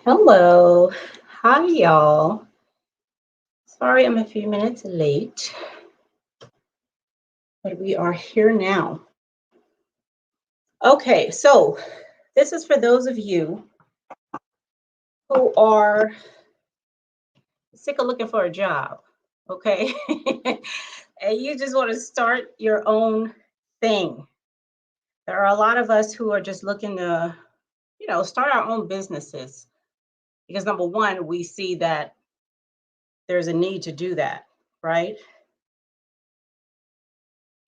Hello. Hi, y'all. Sorry I'm a few minutes late, but we are here now. Okay, so this is for those of you who are sick of looking for a job, okay? And you just want to start your own thing. There are a lot of us who are just looking to, start our own businesses because number one, we see that there's a need to do that, right?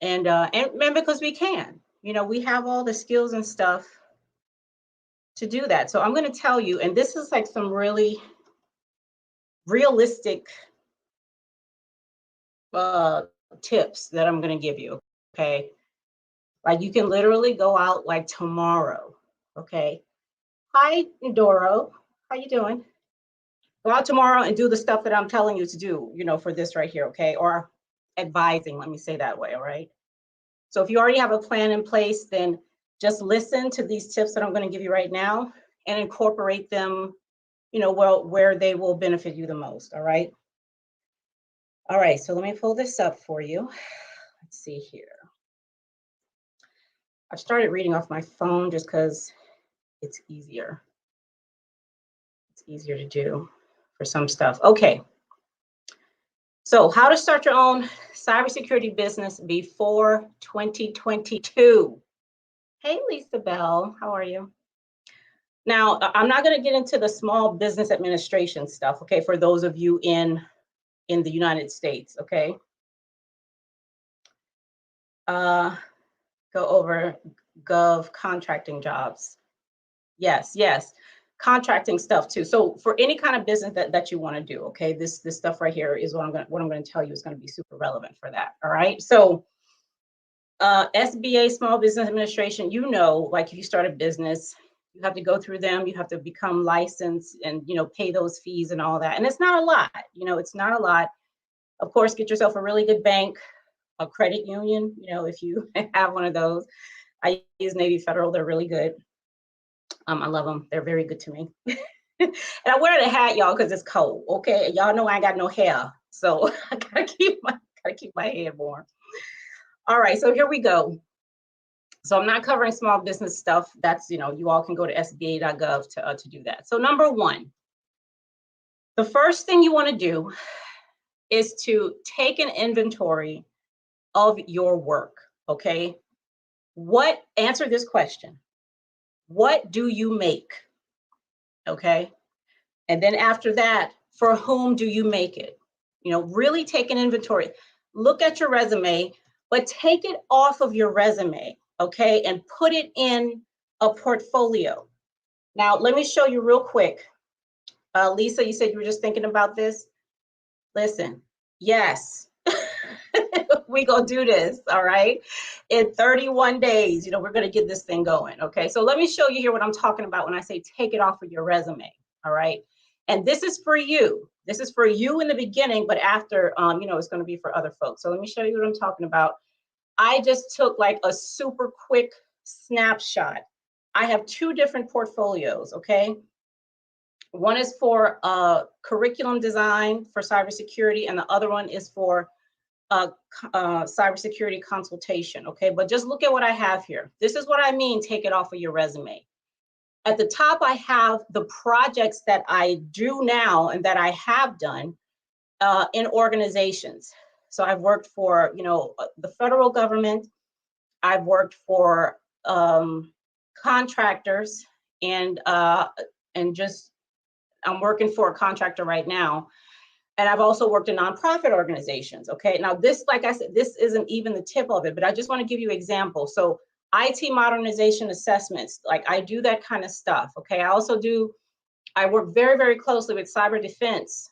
And because we can, we have all the skills and stuff to do that. So I'm going to tell you, and this is like some really realistic uh tips that I'm going to give you. Okay, like you can literally go out like tomorrow. Okay, hi Doro, how you doing? Go out tomorrow and do the stuff that I'm telling you to do, for this right here. Okay, or advising, let me say that way. All right. So if you already have a plan in place, then just listen to these tips that I'm going to give you right now and incorporate them, well, where they will benefit you the most. All right. All right. So let me pull this up for you. Let's see here. I've started reading off my phone just because it's easier. It's easier to do for some stuff. Okay. So how to start your own cybersecurity business before 2022. Hey, Lisa Bell. How are you? Now, I'm not going to get into the small business administration stuff, okay, for those of you in the United States, okay? Uh, go over gov contracting jobs. Yes, yes, contracting stuff too. So for any kind of business that you want to do, okay, this stuff right here is what I'm going to tell you is going to be super relevant for that. All right. So SBA, Small Business Administration, like if you start a business, you have to go through them, you have to become licensed and, pay those fees and all that. And it's not a lot, it's not a lot. Of course, get yourself a really good bank, a credit union, if you have one of those. I use Navy Federal, they're really good. I love them, they're very good to me. And I wear the hat, y'all, because it's cold, okay? Y'all know I ain't got no hair, so I gotta keep my head warm. All right, so here we go. So I'm not covering small business stuff. That's, you all can go to sba.gov to do that. So number one, the first thing you want to do is to take an inventory of your work, okay? Answer this question. What do you make? Okay? And then after that, for whom do you make it? Really take an inventory. Look at your resume, but take it off of your resume, okay? And put it in a portfolio. Now, let me show you real quick. Lisa, you said you were just thinking about this. Listen, yes, we gonna do this, all right? In 31 days, we're gonna get this thing going, okay? So let me show you here what I'm talking about when I say take it off of your resume, all right? And this is for you. This is for you in the beginning, but after, it's gonna be for other folks. So let me show you what I'm talking about. I just took like a super quick snapshot. I have two different portfolios, okay? One is for curriculum design for cybersecurity, and the other one is for cybersecurity consultation. Okay, but just look at what I have here. This is what I mean, take it off of your resume. At the top, I have the projects that I do now and that I have done in organizations. So I've worked for, the federal government. I've worked for contractors, and just I'm working for a contractor right now. And I've also worked in nonprofit organizations. Okay. Now, this, like I said, this isn't even the tip of it, but I just want to give you examples. So, IT modernization assessments, like I do that kind of stuff. Okay. I work very, very closely with cyber defense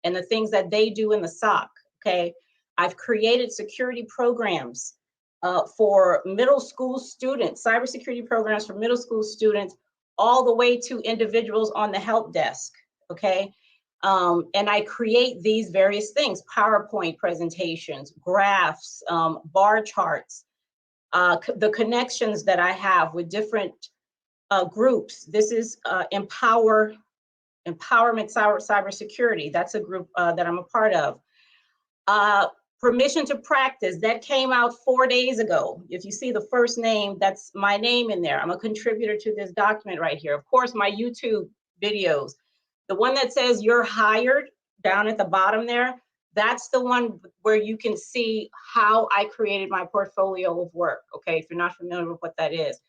and the things that they do in the SOC. Okay. I've created security programs for middle school students, cybersecurity programs for middle school students, all the way to individuals on the help desk. Okay. And I create these various things, PowerPoint presentations, graphs, bar charts, the connections that I have with different groups. This is Empower Empowerment Cybersecurity, that's a group that I'm a part of. Permission to Practice, that came out 4 days ago. If you see the first name, that's my name in there. I'm a contributor to this document right here. Of course, my YouTube videos. The one that says you're hired down at the bottom there, that's the one where you can see how I created my portfolio of work, okay, if you're not familiar with what that is.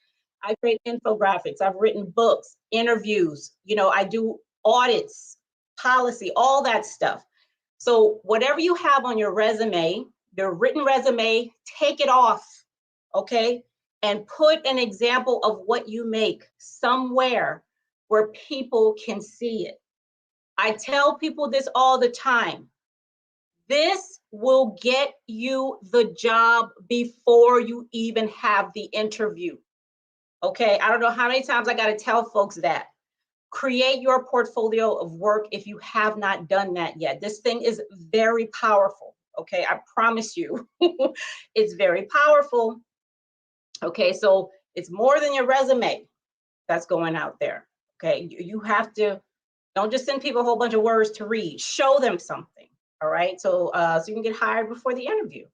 I create infographics, I've written books, interviews, you know, I do audits, policy, all that stuff. So whatever you have on your resume, your written resume, take it off, okay? And put an example of what you make somewhere where people can see it. I tell people this all the time. This will get you the job before you even have the interview, okay? I don't know how many times I got to tell folks that. Create your portfolio of work if you have not done that yet. This thing is very powerful, okay? I promise you, it's very powerful. Okay, so it's more than your resume that's going out there, okay? You have to, don't just send people a whole bunch of words to read, show them something, all right? So, so you can get hired before the interview.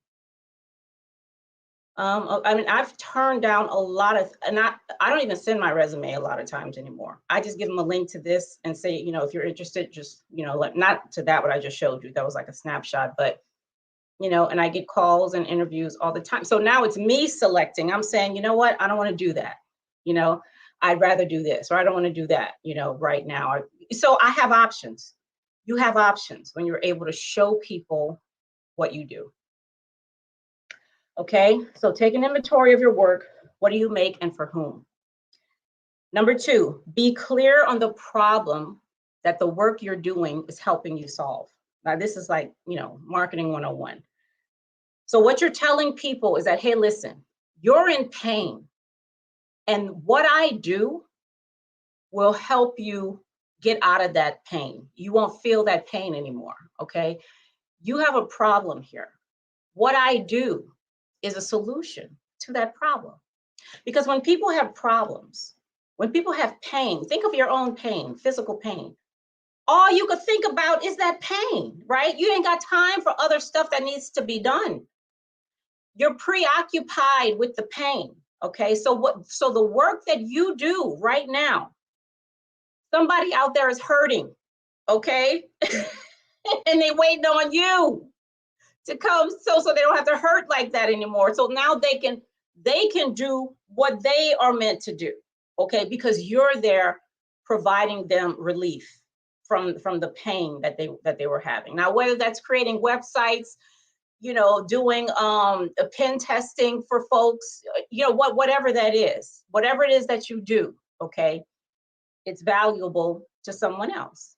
I mean, I've turned down a lot of, and I don't even send my resume a lot of times anymore. I just give them a link to this and say, you know, if you're interested, just, you know, like, not to that what I just showed you. That was like a snapshot, but, you know, and I get calls and interviews all the time. So now it's me selecting. I'm saying, you know what, I don't want to do that. You know, I'd rather do this, or I don't want to do that, you know, right now. So I have options. You have options when you're able to show people what you do. Okay, so take an inventory of your work. What do you make and for whom? Number 2, be clear on the problem that the work you're doing is helping you solve. Now, this is like, you know, marketing 101. So what you're telling people is that, hey, listen, you're in pain. And what I do will help you get out of that pain. You won't feel that pain anymore, okay? You have a problem here. What I do is a solution to that problem. Because when people have problems, when people have pain, think of your own pain, physical pain. All you could think about is that pain, right? You ain't got time for other stuff that needs to be done. You're preoccupied with the pain, okay? So the work that you do right now, somebody out there is hurting, okay? And they waiting on you to come so they don't have to hurt like that anymore. So now they can do what they are meant to do, okay? Because you're there providing them relief from the pain that they were having. Now, whether that's creating websites, you know, doing a pen testing for folks, you know, whatever that is, whatever it is that you do, okay, it's valuable to someone else.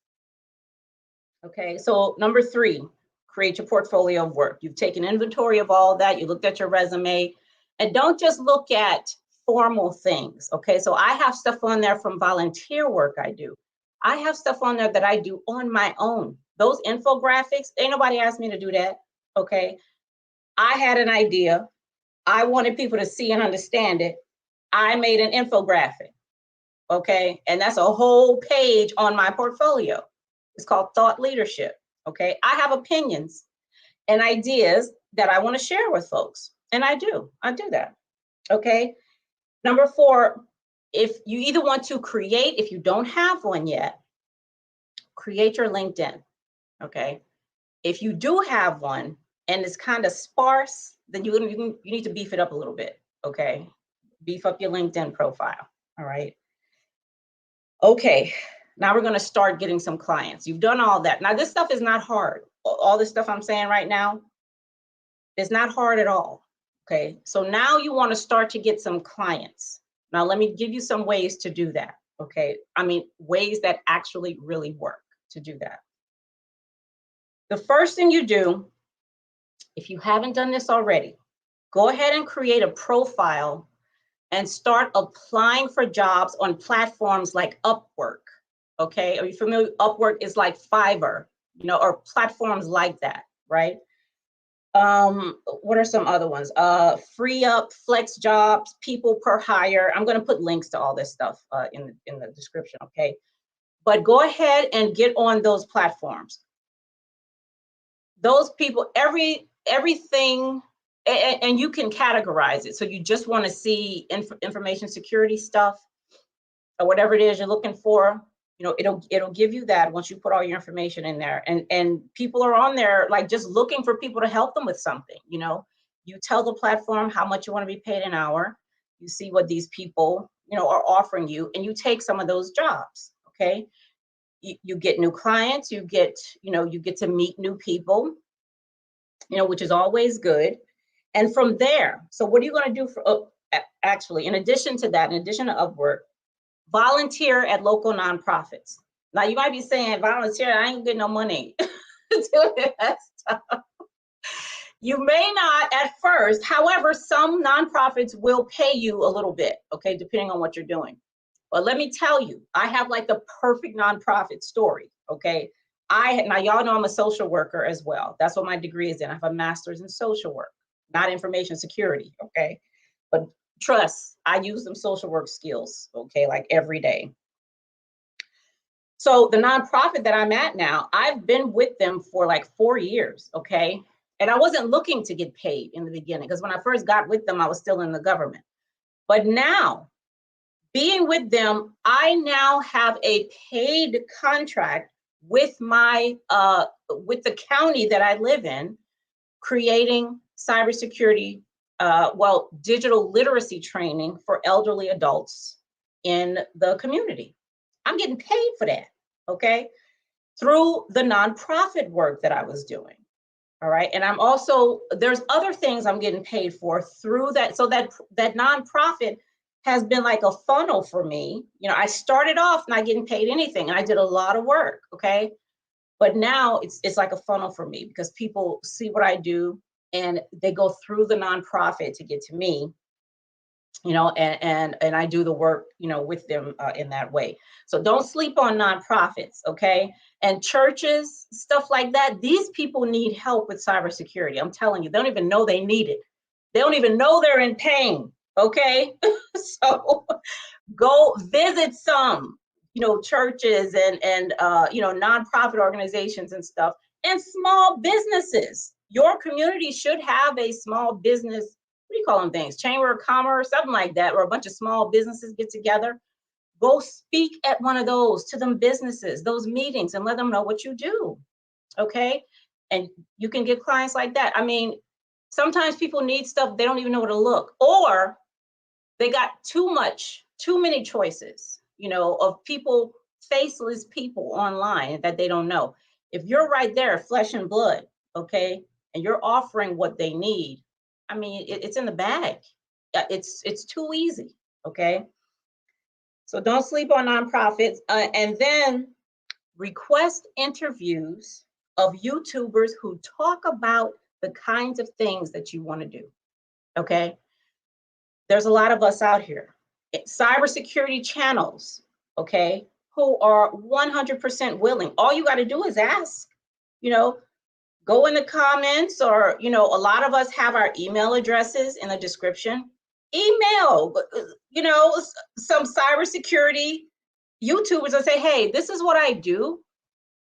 Okay, so number 3, create your portfolio of work. You've taken inventory of all that, you looked at your resume, and don't just look at formal things, okay? So I have stuff on there from volunteer work I do. I have stuff on there that I do on my own. Those infographics, ain't nobody asked me to do that, okay? I had an idea. I wanted people to see and understand it. I made an infographic, okay? And that's a whole page on my portfolio. It's called Thought Leadership, okay? I have opinions and ideas that I want to share with folks, and I do that, okay? Number 4, if you either want to create, if you don't have one yet, create your LinkedIn, okay? If you do have one and it's kind of sparse, then you need to beef it up a little bit, okay? Beef up your LinkedIn profile, all right? Okay, now we're gonna start getting some clients. You've done all that. Now this stuff is not hard. All this stuff I'm saying right now, it's not hard at all, okay? So now you wanna start to get some clients. Now let me give you some ways to do that, okay? I mean, ways that actually really work to do that. The first thing you do, if you haven't done this already, go ahead and create a profile and start applying for jobs on platforms like Upwork, okay? Are you familiar? Upwork is like Fivver, you know, or platforms like that, right? What are some other ones? Free Up, Flex Jobs, People Per Hire. I'm gonna put links to all this stuff in the description, okay? But go ahead and get on those platforms. Those people, everything, and you can categorize it. So you just want to see information security stuff or whatever it is you're looking for. You know, it'll give you that once you put all your information in there. And people are on there like just looking for people to help them with something. You know, you tell the platform how much you want to be paid an hour. You see what these people, you know, are offering you, and you take some of those jobs. Okay, you get new clients. You get, you know, you get to meet new people. You know, which is always good. And from there, so what are you going to do for? Actually, in addition to that, in addition to Upwork, volunteer at local nonprofits. Now you might be saying, volunteer, I ain't getting no money to do that stuff. You may not at first. However, some nonprofits will pay you a little bit, okay, depending on what you're doing. But let me tell you, I have like the perfect nonprofit story, okay? Now y'all know I'm a social worker as well. That's what my degree is in. I have a master's in social work, not information security, okay? But trust, I use them social work skills, okay, like every day. So the nonprofit that I'm at now, I've been with them for like 4 years, okay? And I wasn't looking to get paid in the beginning because when I first got with them, I was still in the government. But now, being with them, I now have a paid contract with my with the county that I live in, creating cybersecurity, digital literacy training for elderly adults in the community. I'm getting paid for that, okay, through the nonprofit work that I was doing. All right, and I'm also, there's other things I'm getting paid for through that. So that nonprofit has been like a funnel for me. You know, I started off not getting paid anything, and I did a lot of work, okay? But now it's like a funnel for me because people see what I do and they go through the nonprofit to get to me, you know, and I do the work, you know, with them in that way. So don't sleep on nonprofits, okay? And churches, stuff like that. These people need help with cybersecurity. I'm telling you, they don't even know they need it. They don't even know they're in pain, okay? So go visit some, you know, churches and you know, nonprofit organizations and stuff, and small businesses. Your community should have a small business, what do you call them things? Chamber of Commerce, something like that, where a bunch of small businesses get together. Go speak at one of those to them businesses, those meetings, and let them know what you do, okay? And you can get clients like that. I mean, sometimes people need stuff, they don't even know where to look, or they got too many choices, you know, of people, faceless people online that they don't know. If you're right there, flesh and blood, okay, and you're offering what they need, I mean, it's in the bag. It's too easy, okay? So don't sleep on nonprofits. And then request interviews of YouTubers who talk about the kinds of things that you want to do, okay? There's a lot of us out here. Cybersecurity channels, okay, who are 100% willing. All you got to do is ask, you know, go in the comments, or, you know, a lot of us have our email addresses in the description. Email, you know, some cybersecurity YouTubers and say, hey, this is what I do.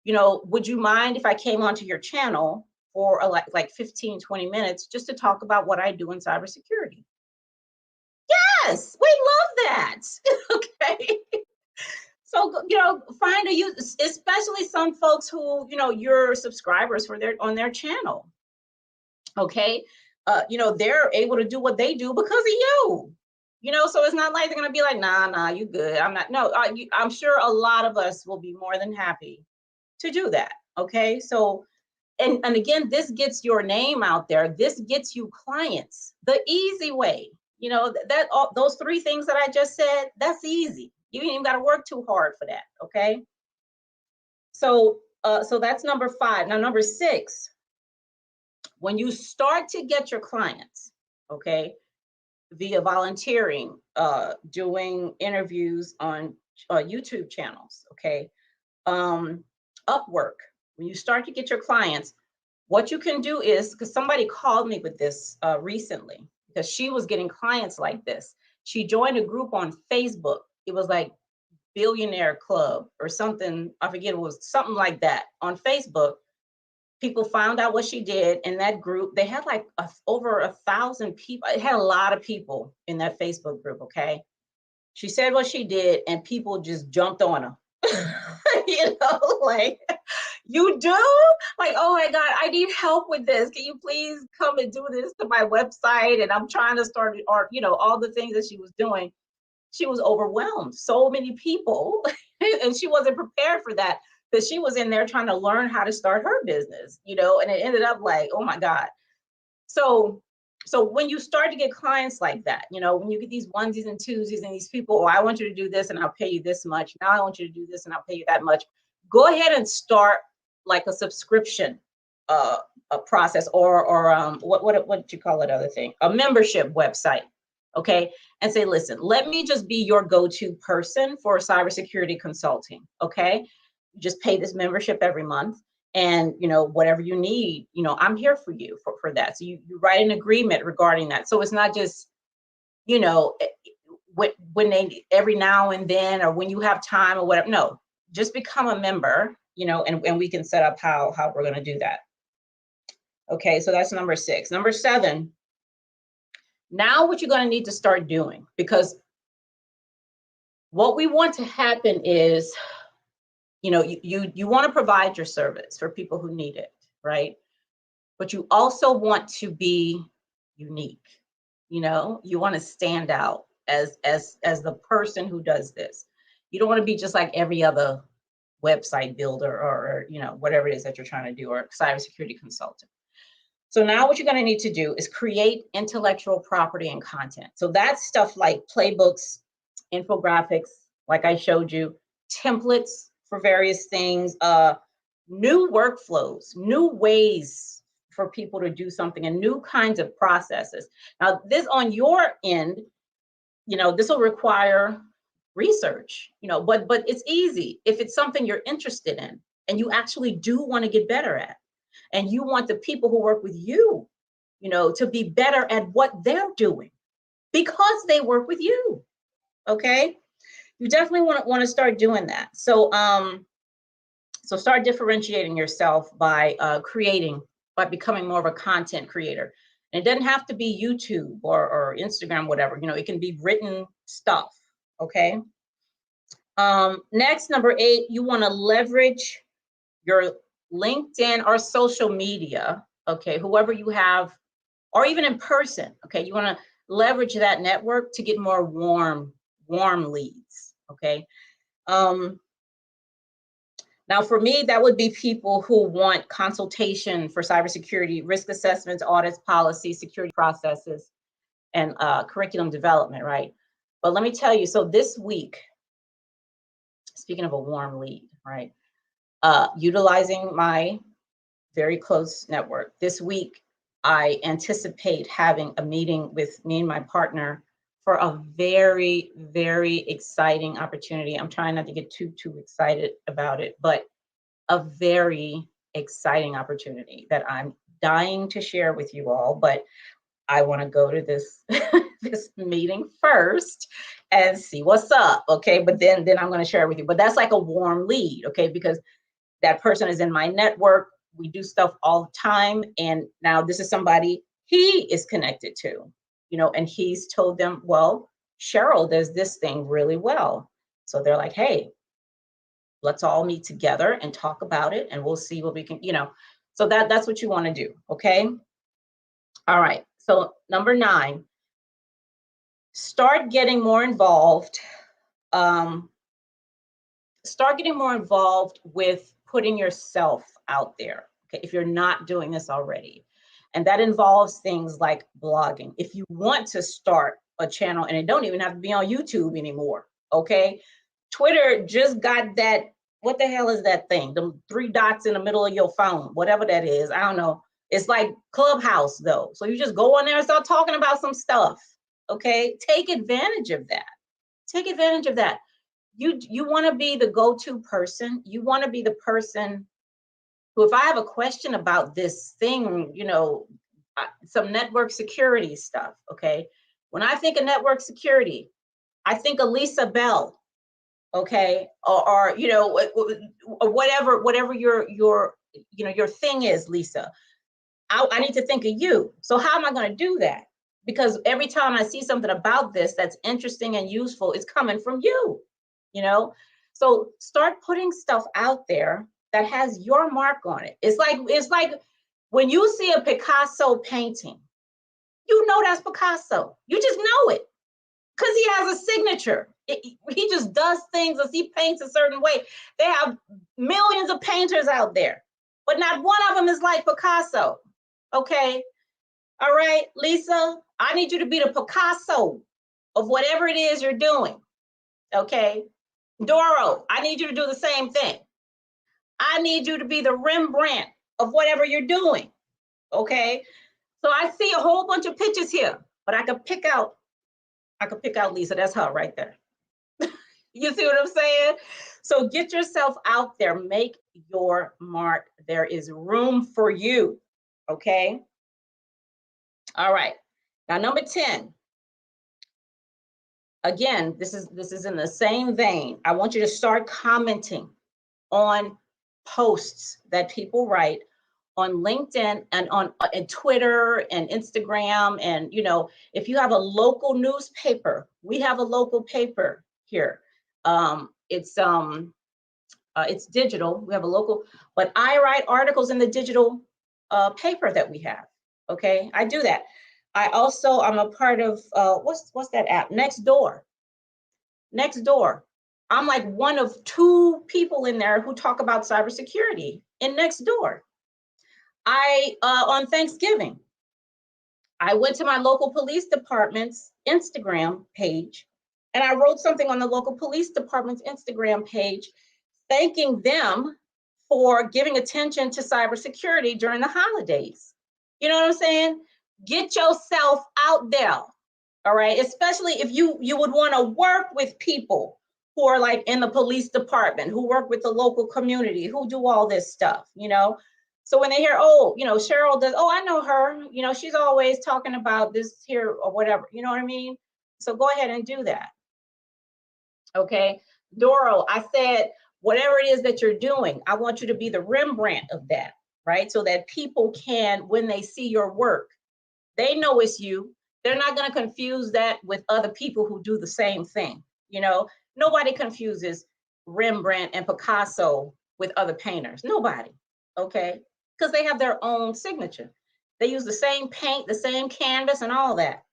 You know, would you mind if I came onto your channel for like 15, 20 minutes just to talk about what I do in cybersecurity? Yes, we love that. Okay. So, you know, find a use, especially some folks who, you know, you're subscribers for on their channel. Okay. You know, they're able to do what they do because of you. You know, so it's not like they're gonna be like, nah, you good. I'm not. No, I'm sure a lot of us will be more than happy to do that. Okay. So, and again, this gets your name out there. This gets you clients the easy way. You know, those 3 things that I just said, that's easy. You ain't even got to work too hard for that. Okay. So, so that's number 5. Now, number 6, when you start to get your clients, okay, via volunteering, doing interviews on YouTube channels, okay, Upwork, when you start to get your clients, what you can do is, because somebody called me with this recently, because she was getting clients like this. She joined a group on Facebook. It was like billionaire club or something. I forget, it was something like that on Facebook. People found out what she did in that group. They had like over 1,000 people. It had a lot of people in that Facebook group. Okay. She said what she did, and people just jumped on her. Like, you do? Like, oh my God, I need help with this. Can you please come and do this to my website? And I'm trying to start, or, all the things that she was doing. She was overwhelmed. So many people, and she wasn't prepared for that. Because she was in there trying to learn how to start her business, and it ended up like, oh my God. So when you start to get clients like that, when you get these onesies and twosies and these people, oh, I want you to do this and I'll pay you this much. Now I want you to do this and I'll pay you that much. Go ahead and start like a subscription a process, or what do you call it, other thing? A membership website. Okay. And say, listen, let me just be your go-to person for cybersecurity consulting. Okay. You just pay this membership every month. And whatever you need, I'm here for you for that. So you write an agreement regarding that. So it's not just when they, every now and then, or when you have time or whatever. No, just become a member, and we can set up how we're going to do that. Okay, so that's number 6. Number 7, now what you're going to need to start doing, because what we want to happen is, you want to provide your service for people who need it, right? But you also want to be unique. You want to stand out as the person who does this. You don't want to be just like every other website builder or whatever it is that you're trying to do, or cybersecurity consultant. So now what you're going to need to do is create intellectual property and content. So that's stuff like playbooks, infographics, like I showed you, templates for various things, new workflows, new ways for people to do something, and new kinds of processes. Now, this on your end, this will require research, but it's easy if it's something you're interested in and you actually do want to get better at, and you want the people who work with you, to be better at what they're doing because they work with you. Okay. You definitely want to start doing that. So start differentiating yourself by becoming more of a content creator. And it doesn't have to be YouTube or Instagram, whatever. It can be written stuff. Okay. Next, number 8, you want to leverage your LinkedIn or social media. Okay, whoever you have, or even in person. Okay, you want to leverage that network to get more warm leads. Okay. Now, for me, that would be people who want consultation for cybersecurity, risk assessments, audits, policy, security processes, and curriculum development, right? But let me tell you, so this week, speaking of a warm lead, right? Utilizing my very close network, this week, I anticipate having a meeting with me and my partner for a very, very exciting opportunity. I'm trying not to get too excited about it, but a very exciting opportunity that I'm dying to share with you all. But I want to go to this this meeting first and see what's up. Okay, but then I'm going to share it with you. But that's like a warm lead, okay, because that person is in my network. We do stuff all the time, and now this is somebody he is connected to, and he's told them, well, Cheryl does this thing really well. So they're like, hey, let's all meet together and talk about it, and we'll see what we can, so that's what you want to do. Okay. All right. So number 9, start getting more involved. Start getting more involved with putting yourself out there. Okay. If you're not doing this already, and that involves things like blogging. If you want to start a channel, and it don't even have to be on YouTube anymore. Okay. Twitter just got that. What the hell is that thing? The 3 dots in the middle of your phone, whatever that is. I don't know. It's like Clubhouse though. So you just go on there and start talking about some stuff. Okay. Take advantage of that. Take advantage of that. You want to be the go-to person. You want to be the person who, if I have a question about this thing, some network security stuff. Okay. When I think of network security, I think of Lisa Bell. okay, or you know, or whatever your thing is, Lisa. I need to think of you. So how am I going to do that? Because every time I see something about this that's interesting and useful, it's coming from you, you know? So start putting stuff out there that has your mark on it. It's like when you see a Picasso painting, you know that's Picasso. You just know it because he has a signature. He just does things as he paints a certain way. They have millions of painters out there, but not one of them is like Picasso. Okay. All right, Lisa, I need you to be the Picasso of whatever it is you're doing. Okay. Doro, I need you to do the same thing. I need you to be the Rembrandt of whatever you're doing. Okay. So I see a whole bunch of pictures here, but I could pick out Lisa. That's her right there. You see what I'm saying? So get yourself out there, make your mark. There is room for you. Okay. All right. Now, number 10. Again, this is in the same vein. I want you to start commenting on posts that people write on LinkedIn and on Twitter and Instagram. And you know, if you have a local newspaper, we have a local paper here. It's digital. We have a local, but I write articles in the digital paper that we have. Okay, I do that. I'm a part of what's that app? Nextdoor. Nextdoor. I'm like one of 2 people in there who talk about cybersecurity in Nextdoor. On Thanksgiving, I went to my local police department's Instagram page and I wrote something on the local police department's Instagram page, thanking them for giving attention to cybersecurity during the holidays. You know what I'm saying? Get yourself out there. All right. Especially if you would want to work with people who are like in the police department, who work with the local community, who do all this stuff, you know. So when they hear, oh, you know, Cheryl does, oh, I know her, you know, she's always talking about this here or whatever, you know what I mean? So go ahead and do that. Okay. Doro, I said, whatever it is that you're doing, I want you to be the Rembrandt of that, right? So that people can, when they see your work, they know it's you. They're not going to confuse that with other people who do the same thing. You know, nobody confuses Rembrandt and Picasso with other painters. Nobody. Okay. Because they have their own signature. They use the same paint, the same canvas, and all that.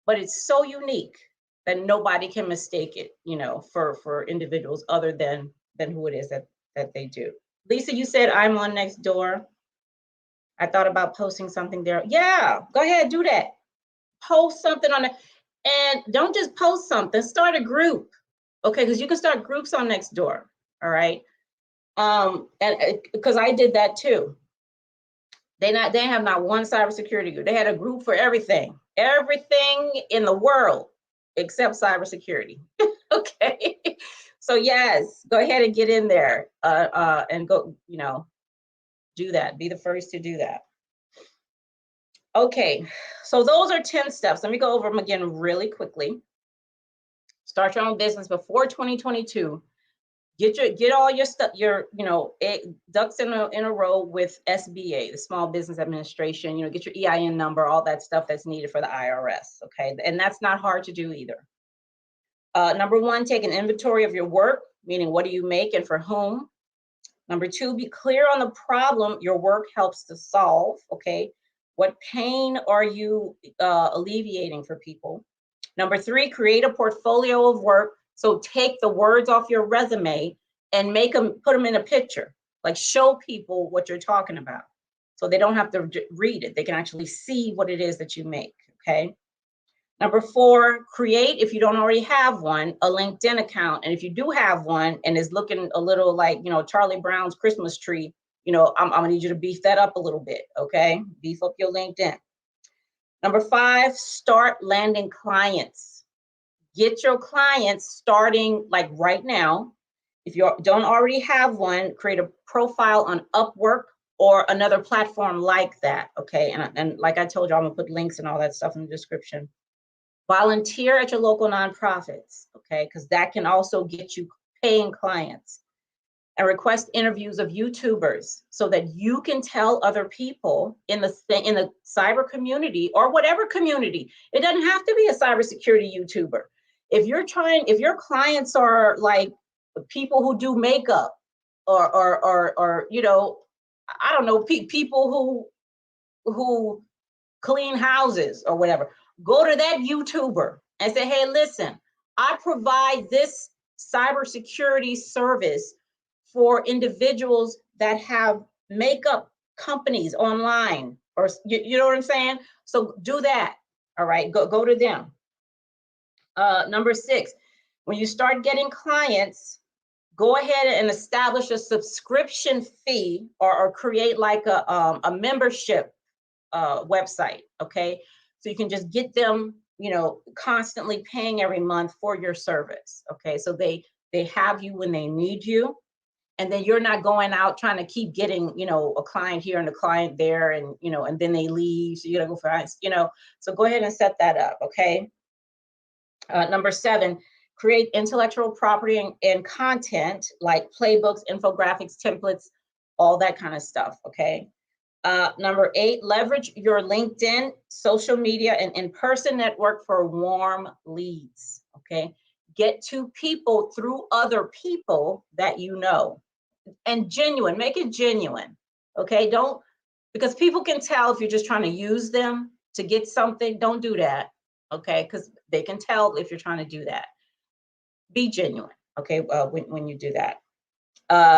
But it's so unique that nobody can mistake it, you know, for individuals other than who it is that they do. Lisa, you said I'm on Nextdoor. I thought about posting something there. Yeah, go ahead, do that. Post something on it. And don't just post something, start a group. Okay, because you can start groups on Nextdoor. All right. And because I did that too. They have not one cybersecurity group. They had a group for everything in the world except cybersecurity. Okay. So yes, go ahead and get in there and go, you know, do that. Be the first to do that. Okay, so those are 10 steps. Let me go over them again really quickly. Start your own business before 2022. Get all your stuff, ducks in a row with SBA, the Small Business Administration. You know, get your EIN number, all that stuff that's needed for the IRS. Okay, and that's not hard to do either. Number 1, take an inventory of your work, meaning what do you make and for whom. Number 2, be clear on the problem your work helps to solve. Okay, what pain are you alleviating for people? Number 3, create a portfolio of work. So take the words off your resume and put them in a picture, like show people what you're talking about. So they don't have to read it. They can actually see what it is that you make, okay? Number 4, create, if you don't already have one, a LinkedIn account. And if you do have one and is looking a little like, you know, Charlie Brown's Christmas tree, you know, I'm gonna need you to beef that up a little bit, okay? Beef up your LinkedIn. Number 5, start landing clients. Get your clients starting like right now. If you don't already have one, create a profile on Upwork or another platform like that, okay? And like I told you, I'm gonna put links and all that stuff in the description. Volunteer at your local nonprofits, okay? Because that can also get you paying clients, and request interviews of YouTubers so that you can tell other people in the cyber community or whatever community. It doesn't have to be a cybersecurity YouTuber. If your clients are like people who do makeup or you know, I don't know, people who clean houses or whatever, go to that YouTuber and say, hey, listen, I provide this cybersecurity service for individuals that have makeup companies online, or you know what I'm saying? So do that. All right, go to them. Number 6, when you start getting clients, go ahead and establish a subscription fee or create like a membership website. Okay, so you can just get them, you know, constantly paying every month for your service. Okay, so they have you when they need you. And then you're not going out trying to keep getting, you know, a client here and a client there, and, you know, and then they leave. So you gotta go for, you know, so go ahead and set that up, okay? Number 7, create intellectual property and content like playbooks, infographics, templates, all that kind of stuff, okay? Number 8, leverage your LinkedIn, social media, and in-person network for warm leads, okay? Get to people through other people that you know. And genuine, make it genuine, okay? Don't, because people can tell if you're just trying to use them to get something. Don't do that, okay? Because they can tell if you're trying to do that. Be genuine, okay, when you do that.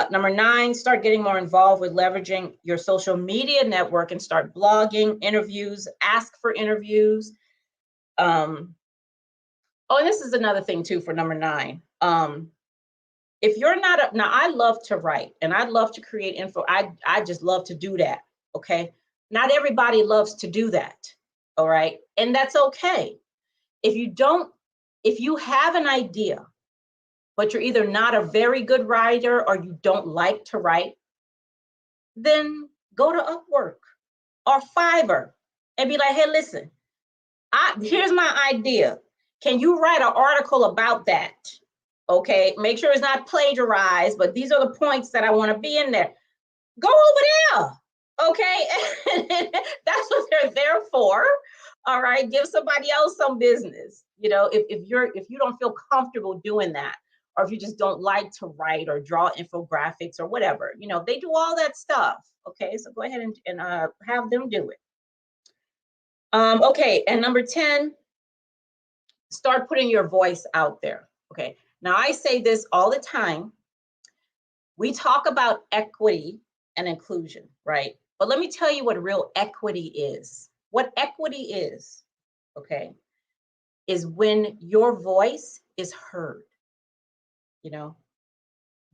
Number 9, start getting more involved with leveraging your social media network and start blogging, interviews, ask for interviews. Oh, and this is another thing too for number 9. If you're not now, I love to write and I love to create info. I just love to do that. Okay. Not everybody loves to do that. All right. And that's okay. If you have an idea, but you're either not a very good writer or you don't like to write, then go to Upwork or Fivver and be like, hey, listen, here's my idea. Can you write an article about that? Okay, make sure it's not plagiarized, but these are the points that I want to be in there. Go over there, okay? That's what they're there for. All right, give somebody else some business. You know, if you don't feel comfortable doing that, or if you just don't like to write or draw infographics or whatever, you know, they do all that stuff. Okay, so go ahead and have them do it. Okay, and number 10, start putting your voice out there. Okay. Now, I say this all the time. We talk about equity and inclusion, right? But let me tell you what real equity is. What equity is, okay, is when your voice is heard. You know,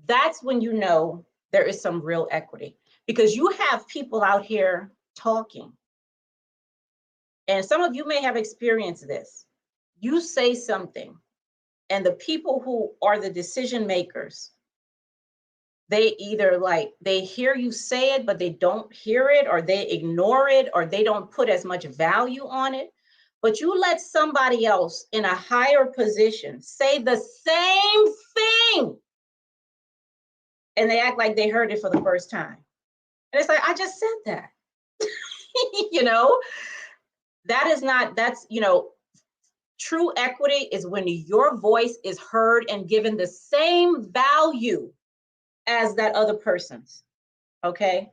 that's when you know there is some real equity, because you have people out here talking. And some of you may have experienced this. You say something, and the people who are the decision makers, they either they hear you say it, but they don't hear it, or they ignore it, or they don't put as much value on it. But you let somebody else in a higher position say the same thing, and they act like they heard it for the first time. And it's like, I just said that. You know, that's, you know, true equity is when your voice is heard and given the same value as that other person's. Okay.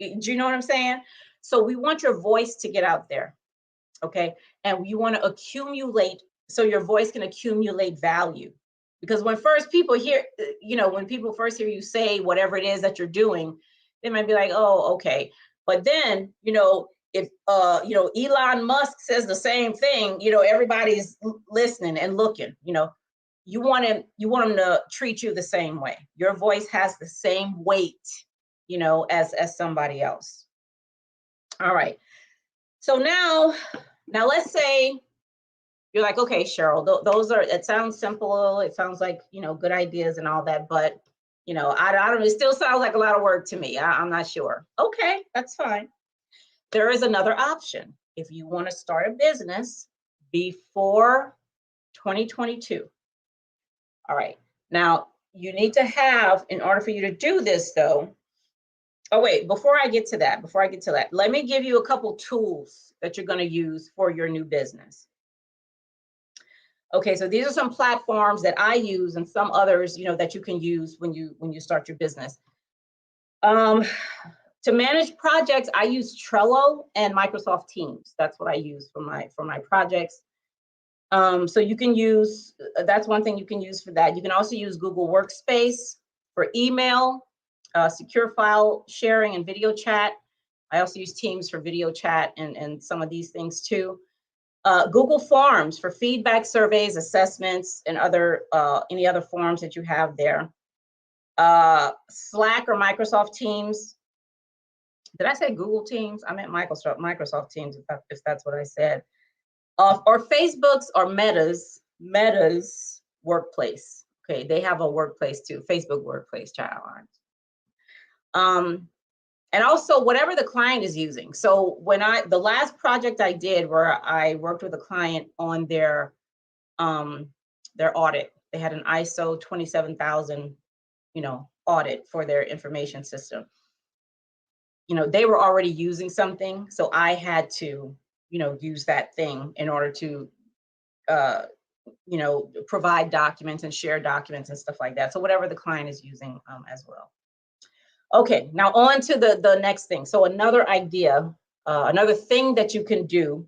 Do you know what I'm saying? So we want your voice to get out there. Okay. And you want to accumulate, so your voice can accumulate value. Because when first people hear, you know, when people first hear you say whatever it is that you're doing, they might be like, oh, okay. But then, you know, if you know, Elon Musk says the same thing, you know, everybody's listening and looking. You know, you want them to treat you the same way. Your voice has the same weight, you know, as somebody else. All right. So now let's say you're like, okay, Cheryl, those are, it sounds simple. It sounds like, you know, good ideas and all that, but, you know, I don't, it still sounds like a lot of work to me. I'm not sure. Okay, that's fine. There is another option. If you want to start a business before 2022. All right. Now, you need to have, in order for you to do this though, oh wait, before I get to that, let me give you a couple tools that you're going to use for your new business. Okay, so these are some platforms that I use and some others, that you can use when you start your business. To manage projects, I use Trello and Microsoft Teams. That's what I use for my projects. So you can use, that's one thing you can use for that. You can also use Google Workspace for email, secure file sharing and video chat. I also use Teams for video chat and some of these things too. Google Forms for feedback, surveys, assessments, and any other forms that you have there. Slack or Microsoft Teams. Did I say Google Teams? I meant Microsoft Teams, if that's what I said. Or Facebook's or Meta's Workplace. Okay, they have a workplace too. Facebook Workplace, child. And also whatever the client is using. So the last project I did where I worked with a client on their audit, they had an ISO 27000, audit for their information system. They were already using something, so I had to, use that thing in order to, provide documents and share documents and stuff like that. So whatever the client is using as well. Okay, now on to the next thing. So another idea, another thing that you can do,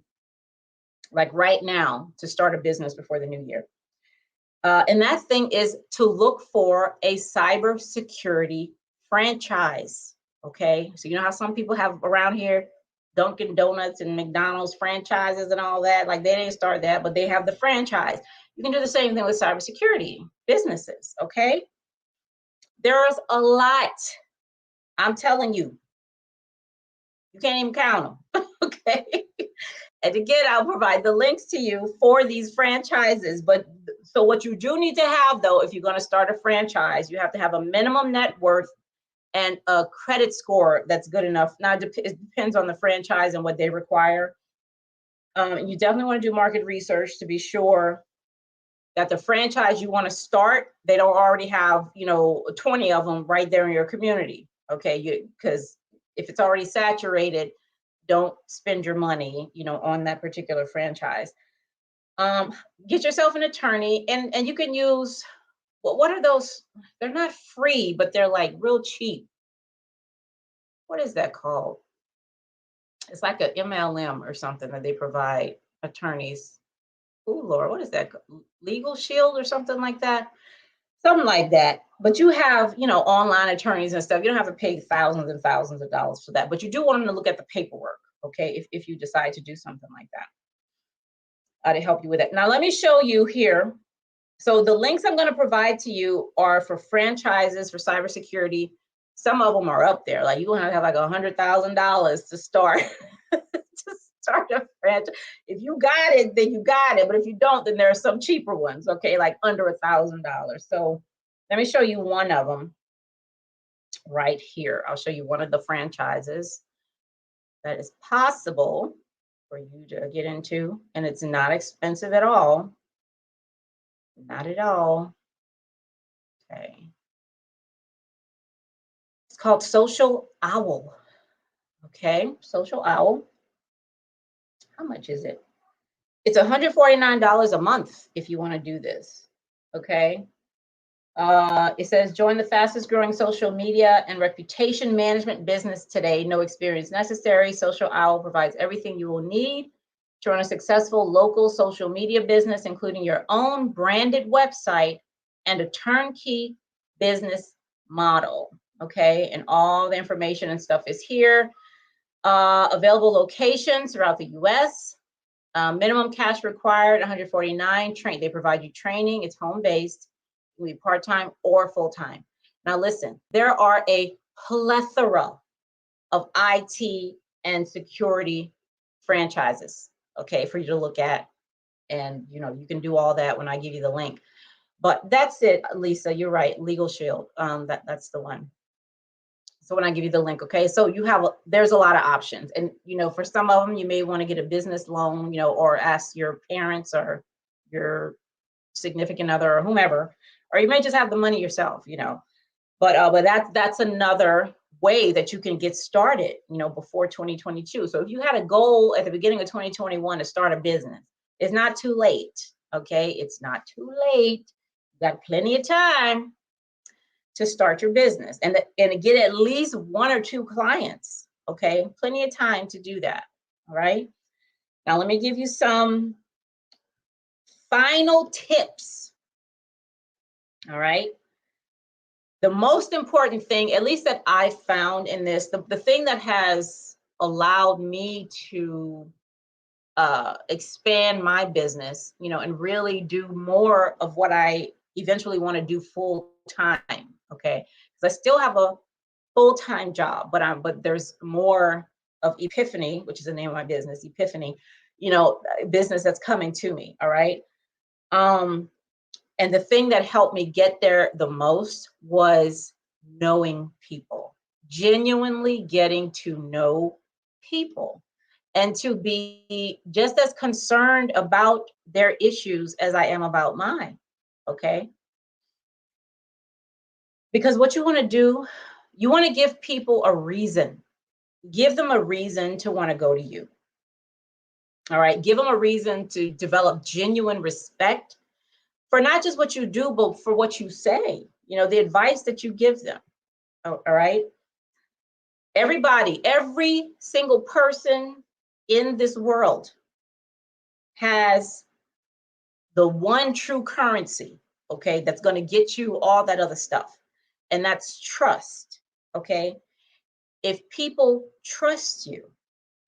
like right now, to start a business before the new year. And that thing is to look for a cybersecurity franchise. Okay, so you know how some people have around here Dunkin' Donuts and McDonald's franchises and all that. Like they didn't start that, but they have the franchise. You can do the same thing with cybersecurity businesses. Okay, there's a lot. I'm telling you, you can't even count them. Okay. And again, I'll provide the links to you for these franchises. But so what you do need to have, though, if you're going to start a franchise, you have to have a minimum net worth and a credit score that's good enough. Now, it depends on the franchise and what they require. You definitely want to do market research to be sure that the franchise you want to start, they don't already have, 20 of them right there in your community. Okay, because if it's already saturated, don't spend your money, on that particular franchise. Get yourself an attorney, and you can use, what are those? They're not free, but they're like real cheap. What is that called? It's like an MLM or something that they provide attorneys. Oh Lord, what is that? Legal Shield or something like that? Something like that. But you have, online attorneys and stuff. You don't have to pay thousands and thousands of dollars for that. But you do want them to look at the paperwork, okay, if you decide to do something like that, to help you with that. Now, let me show you here. So the links I'm going to provide to you are for franchises for cybersecurity. Some of them are up there. Like you're going to have like $100,000 to start. To start a franchise. If you got it, then you got it. But if you don't, then there are some cheaper ones, okay, like under $1,000. So let me show you one of them right here. I'll show you one of the franchises that is possible for you to get into, and it's not expensive at all. Not at all. Okay. It's called Social Owl. Okay, Social Owl. How much is it? It's $149 a month if you want to do this. Okay. It says join the fastest growing social media and reputation management business today. No experience necessary. Social Owl provides everything you will need to run a successful local social media business, including your own branded website and a turnkey business model. Okay, and all the information and stuff is here. Available locations throughout the US. Minimum cash required, $149. They provide you training. It's home-based. You can be part-time or full-time. Now listen, there are a plethora of IT and security franchises, okay, for you to look at. And you can do all that when I give you the link. But that's it, Lisa. You're right. Legal Shield. That's the one. So when I give you the link, okay, so there's a lot of options. And, for some of them, you may want to get a business loan, or ask your parents or your significant other or whomever, or you may just have the money yourself, you know. But that's another way that you can get started, you know, before 2022. So if you had a goal at the beginning of 2021 to start a business, it's not too late. Okay, it's not too late. You got plenty of time to start your business and get at least 1 or 2 clients. Okay, plenty of time to do that. All right. Now let me give you some final tips. All right. The most important thing, at least that I found in this, the thing that has allowed me to expand my business, you know, and really do more of what I eventually want to do full time. Okay, because I still have a full-time job, but there's more of Epiphany, which is the name of my business, Epiphany, you know, business that's coming to me. All right. And the thing that helped me get there the most was knowing people, genuinely getting to know people, and to be just as concerned about their issues as I am about mine. Okay. Because what you want to do, you want to give people a reason. Give them a reason to want to go to you. All right. Give them a reason to develop genuine respect for not just what you do, but for what you say, you know, the advice that you give them. All right. Everybody, every single person in this world has the one true currency, okay, that's going to get you all that other stuff. And that's trust. Okay. If people trust you,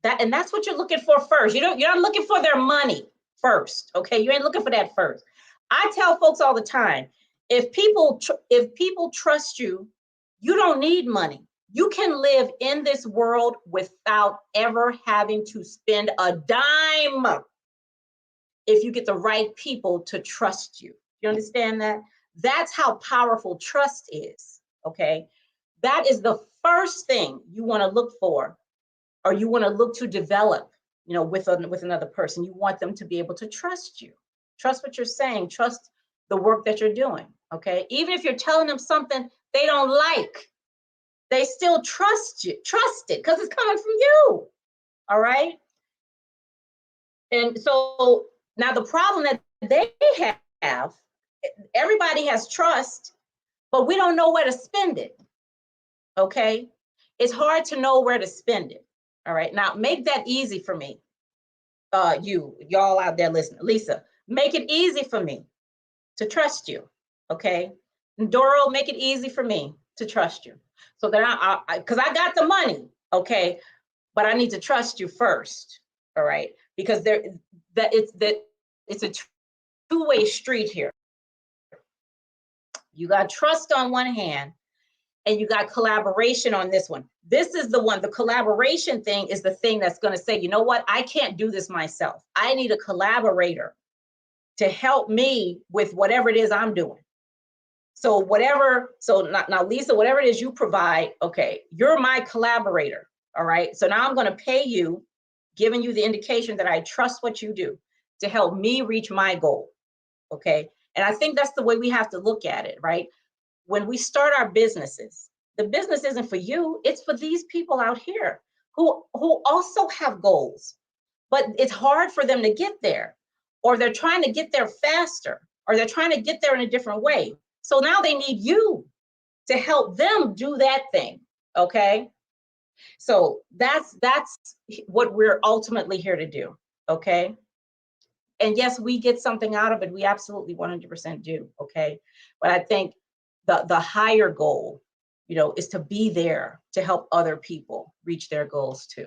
that's what you're looking for first. You're not looking for their money first. Okay. You ain't looking for that first. I tell folks all the time, if people trust you, you don't need money. You can live in this world without ever having to spend a dime if you get the right people to trust you. You understand that? That's how powerful trust is. Okay. That is the first thing you want to look for, or you want to look to develop, you know, with another person. You want them to be able to trust you. Trust what you're saying, trust the work that you're doing. Okay. Even if you're telling them something they don't like, they still trust it because it's coming from you. All right. And so now the problem that they have, everybody has trust, but we don't know where to spend it. Okay. It's hard to know where to spend it. All right. Now make that easy for me. Y'all out there listening, Lisa, make it easy for me to trust you. Okay. And Doro, make it easy for me to trust you. So that because I got the money. Okay. But I need to trust you first. All right. Because it's a two-way street here. You got trust on one hand, and you got collaboration on this one. This is the one, the collaboration thing is the thing that's going to say, you know what, I can't do this myself. I need a collaborator to help me with whatever it is I'm doing. So now Lisa, whatever it is you provide, okay, you're my collaborator. All right. So now I'm going to pay you, giving you the indication that I trust what you do to help me reach my goal. Okay. And I think that's the way we have to look at it, right? When we start our businesses, the business isn't for you, it's for these people out here who also have goals, but it's hard for them to get there, or they're trying to get there faster, or they're trying to get there in a different way. So now they need you to help them do that thing. Okay. So that's what we're ultimately here to do. Okay. And yes, we get something out of it. We absolutely 100% do. Okay. But I think the higher goal, you know, is to be there to help other people reach their goals too.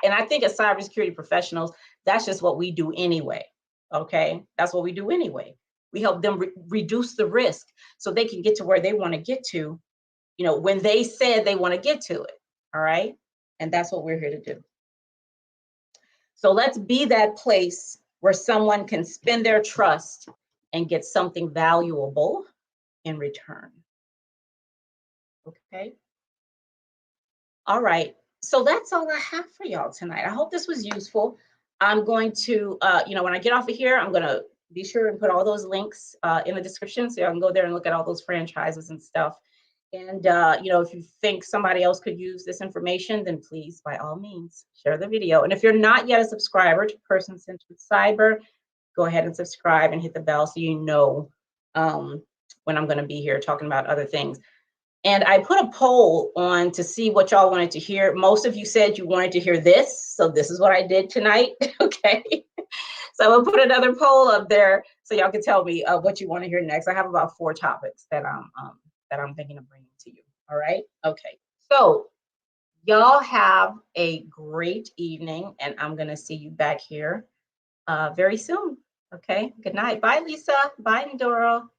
And I think as cybersecurity professionals, that's just what we do anyway. Okay. That's what we do anyway. We help them reduce the risk so they can get to where they want to get to, you know, when they said they want to get to it. All right. And that's what we're here to do. So let's be that place where someone can spend their trust and get something valuable in return. Okay. All right. So that's all I have for y'all tonight. I hope this was useful. I'm going to, when I get off of here, I'm going to be sure and put all those links in the description so y'all can go there and look at all those franchises and stuff. And you know, if you think somebody else could use this information, then please, by all means, share the video. And if you're not yet a subscriber to Person Centered Cyber, go ahead and subscribe and hit the bell so you know when I'm going to be here talking about other things. And I put a poll on to see what y'all wanted to hear. Most of you said you wanted to hear this, so this is what I did tonight. Okay, so I'll put another poll up there so y'all can tell me what you want to hear next. I have about 4 topics that I'm thinking of bringing to you. All right. Okay. So y'all have a great evening, and I'm going to see you back here very soon. Okay. Good night. Bye, Lisa. Bye, Ndoro.